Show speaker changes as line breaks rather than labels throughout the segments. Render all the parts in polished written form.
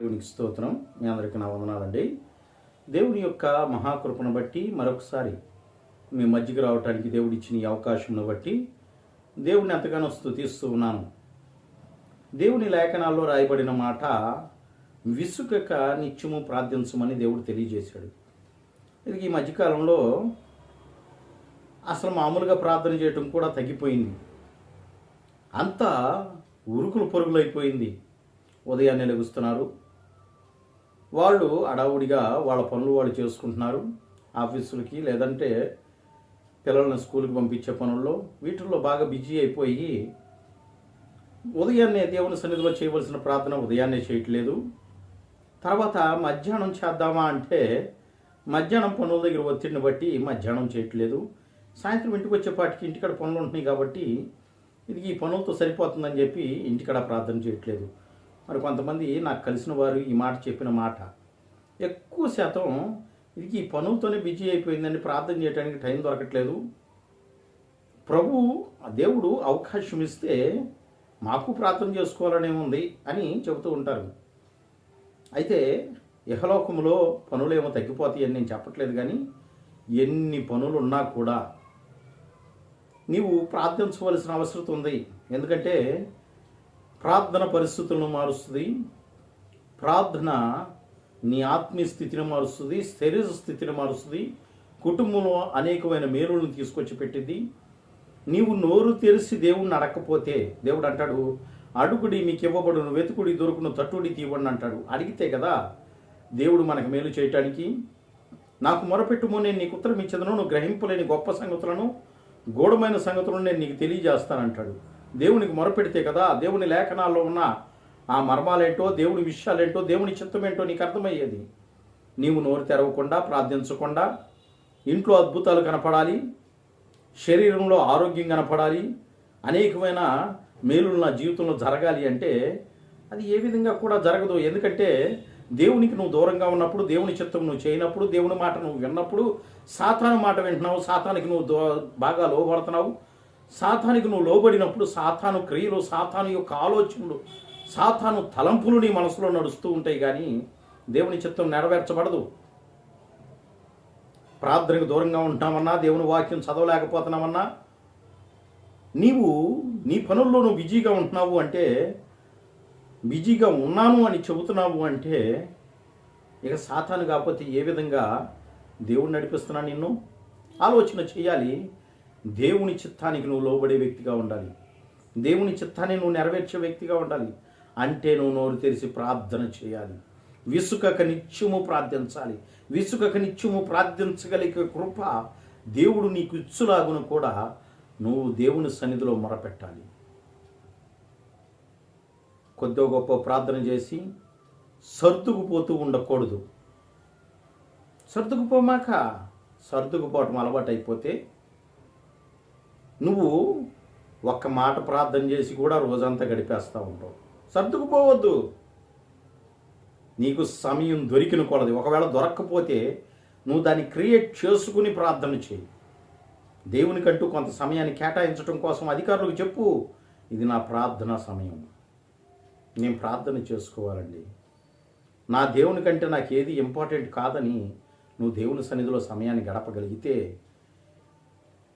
దేవునికి స్తోత్రం. మీ అందరికీ నా వందనాలండి. దేవుని యొక్క మహాకృపను బట్టి మరొకసారి మీ మధ్యకి రావడానికి దేవుడిచ్చిన ఈ అవకాశంను బట్టి దేవుడిని ఎంతగానో స్తుతిస్తూ ఉన్నాను. దేవుని లేఖనాల్లో రాయబడిన మాట, విసుకక నిత్యము ప్రార్థించమని దేవుడు తెలియజేశాడు. ఇది ఈ మధ్యకాలంలో అసలు మామూలుగా ప్రార్థన చేయటం కూడా తగ్గిపోయింది. అంతా ఉరుకులు పరుగులైపోయింది. ఉదయాన్నే లెగుస్తున్నారు, వాళ్ళు అడావుడిగా వాళ్ళ పనులు వాళ్ళు చేసుకుంటున్నారు. ఆఫీసులకి లేదంటే పిల్లల్ని స్కూల్కి పంపించే పనుల్లో వీటిల్లో బాగా బిజీ అయిపోయి ఉదయాన్నే దేవుని సన్నిధిలో చేయవలసిన ప్రార్థన ఉదయాన్నే చేయట్లేదు. తర్వాత మధ్యాహ్నం చేద్దామా అంటే మధ్యాహ్నం పనుల దగ్గర ఒత్తిడిని బట్టి మధ్యాహ్నం చేయట్లేదు. సాయంత్రం ఇంటికి వచ్చేపాటికి ఇంటికాడ పనులు ఉంటున్నాయి కాబట్టి ఇది ఈ పనులతో సరిపోతుందని చెప్పి ఇంటికాడ ప్రార్థన చేయట్లేదు. మరి కొంతమంది నాకు కలిసిన వారు ఈ మాట చెప్పిన మాట, ఎక్కువ శాతం ఇది ఈ పనులతోనే బిజీ అయిపోయిందని ప్రార్థన చేయడానికి టైం దొరకట్లేదు. దేవుడు అవకాశం ఇస్తే మాకు ప్రార్థన చేసుకోవాలనే ఉంది అని చెబుతూ ఉంటారు. అయితే ఇహలోకంలో పనులేమో తగ్గిపోతాయి అని నేను చెప్పట్లేదు, కానీ ఎన్ని పనులు ఉన్నా కూడా నీవు ప్రార్థించవలసిన అవసరం ఉంది. ఎందుకంటే ప్రార్థన పరిస్థితులను మారుస్తుంది. ప్రార్థన నీ ఆత్మీయ స్థితిని మారుస్తుంది, శరీర స్థితిని మారుస్తుంది, కుటుంబంలో అనేకమైన మేలులను తీసుకొచ్చి పెట్టింది. నీవు నోరు తెరిచి దేవుణ్ణి అడగకపోతే దేవుడు అంటాడు, అడుగుడి మీకు ఇవ్వబడును, వెతుకుడి దొరుకును, తట్టుడి తీవండి అంటాడు. అడిగితే కదా దేవుడు మనకు మేలు చేయటానికి. నాకు మొరపెట్టుమో, నేను నీకు ఉత్తరం ఇచ్చేదను, నువ్వు గ్రహింపలేని గొప్ప సంగతులను, గూఢమైన సంగతులను నేను నీకు తెలియజేస్తానంటాడు. దేవునికి మొరపెడితే కదా దేవుని లేఖనాల్లో ఉన్న ఆ మర్మాలేంటో, దేవుని విషయాలేంటో, దేవుని చిత్తమేంటో నీకు అర్థమయ్యేది. నీవు నోరు తెరవకుండా ప్రార్థించకుండా ఇంట్లో అద్భుతాలు కనపడాలి, శరీరంలో ఆరోగ్యం కనపడాలి, అనేకమైన మేలులు నా జీవితంలో జరగాలి అంటే అది ఏ విధంగా కూడా జరగదు. ఎందుకంటే దేవునికి నువ్వు దూరంగా ఉన్నప్పుడు, దేవుని చిత్తం నువ్వు చేయనప్పుడు, దేవుని మాట నువ్వు విన్నప్పుడు, సాతాను మాట వింటున్నావు, సాతానికి నువ్వు బాగా లోబడుతున్నావు. సాతానికి నువ్వు లోబడినప్పుడు సాతాను క్రియలు, సాతాను యొక్క ఆలోచనలు, సాతాను తలంపులు నీ మనసులో నడుస్తూ ఉంటాయి, కానీ దేవుని చిత్తం నెరవేర్చబడదు. ప్రార్థనకు దూరంగా ఉంటున్నామన్నా, దేవుని వాక్యం చదవలేకపోతున్నామన్నా, నీవు నీ పనుల్లో నువ్వు బిజీగా ఉంటున్నావు అంటే, బిజీగా ఉన్నాను అని చెబుతున్నావు అంటే ఇక సాతాను కాకపోతే ఏ విధంగా దేవుడు నడిపిస్తున్నా నిన్ను ఆలోచన చేయాలి. దేవుని చిత్తానికి నువ్వు లోబడే వ్యక్తిగా ఉండాలి, దేవుని చిత్తాన్ని నువ్వు నెరవేర్చే వ్యక్తిగా ఉండాలి. అంటే నువ్వు నోరు తెరిచి ప్రార్థన చేయాలి, విసుకక నిత్యము ప్రార్థించాలి. విసుకక నిత్యము ప్రార్థించగలిగే కృప దేవుడు నీకు ఇచ్చులాగును కూడా నువ్వు దేవుని సన్నిధిలో మొరపెట్టాలి. కొద్దిగా గొప్ప ప్రార్థన చేసి సర్దుకుపోతూ ఉండకూడదు. సర్దుకుపోవటం అలవాటు అయిపోతే నువ్వు ఒక్క మాట ప్రార్థన చేసి కూడా రోజంతా గడిపేస్తూ ఉంటావు. సర్దుకుపోవద్దు. నీకు సమయం దొరికిన కొలది, ఒకవేళ దొరక్కపోతే నువ్వు దాన్ని క్రియేట్ చేసుకుని ప్రార్థన చేయి. దేవునికంటూ కొంత సమయాన్ని కేటాయించడం కోసం అధికారులకు చెప్పు, ఇది నా ప్రార్థనా సమయం, నేను ప్రార్థన చేసుకోవాలండి, నా దేవుని కంటే నాకు ఏది ఇంపార్టెంట్ కాదని నువ్వు దేవుని సన్నిధిలో సమయాన్ని గడపగలిగితే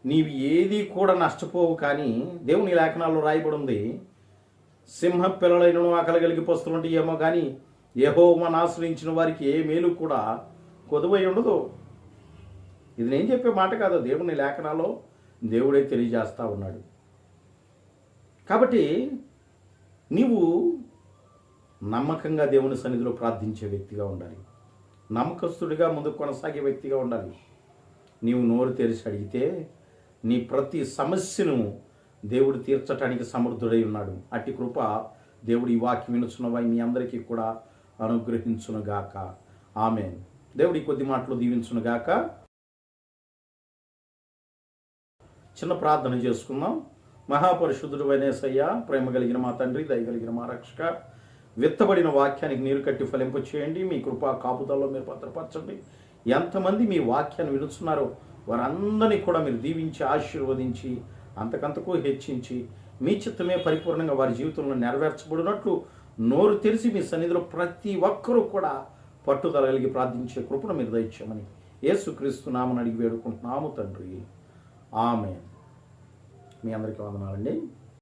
నీవు ఏది కూడా నష్టపోవు. కానీ దేవుని లేఖనాల్లో రాయబడి ఉంది, సింహ పిల్లలైనను ఆకలిగలిగి పస్తులుంటే ఏమో కానీ యెహోవాను ఆశ్రయించిన వారికి ఏ మేలు కూడా కొదువై ఉండదు. ఇది నేను చెప్పే మాట కాదు, దేవుని లేఖనాల్లో దేవుడే తెలియజేస్తూ ఉన్నాడు. కాబట్టి నీవు నమ్మకంగా దేవుని సన్నిధిలో ప్రార్థించే వ్యక్తిగా ఉండాలి, నమ్మకస్తుడిగా ముందుకు కొనసాగే వ్యక్తిగా ఉండాలి. నీవు నోరు తెరిచి అడిగితే నీ ప్రతి సమస్యను దేవుడు తీర్చడానికి సమర్థుడై ఉన్నాడు. అట్టి కృప దేవుడు ఈ వాక్యం వినుచున్న మీ అందరికీ కూడా అనుగ్రహించునుగాక. ఆమేన్. దేవుడి కొద్ది మాటలు దీవించునుగాక. చిన్న ప్రార్థన చేసుకుందాం. మహాపరిశుద్ధుడు యేసయ్య, ప్రేమ కలిగిన మా తండ్రి, దయ కలిగిన మా రక్షక, విత్తబడిన వాక్యానికి నీరు కట్టి ఫలింప చేయండి. మీ కృపా కాపుదల్లో మీరు భద్రపరచండి. ఎంతమంది మీ వాక్యాన్ని వినుచున్నారో వారందరినీ కూడా మీరు దీవించి ఆశీర్వదించి అంతకంతకు హెచ్చించి మీ చిత్తమే పరిపూర్ణంగా వారి జీవితంలో నెరవేర్చబడినట్లు నోరు తెరిచి మీ సన్నిధిలో ప్రతి ఒక్కరూ కూడా పట్టుదల కలిగి ప్రార్థించే కృపను మీరు దయచేయమని యేసుక్రీస్తు నామమున అడిగి వేడుకుంటున్నాము తండ్రి. ఆమేన్. మీ అందరికీ వందనాలండి.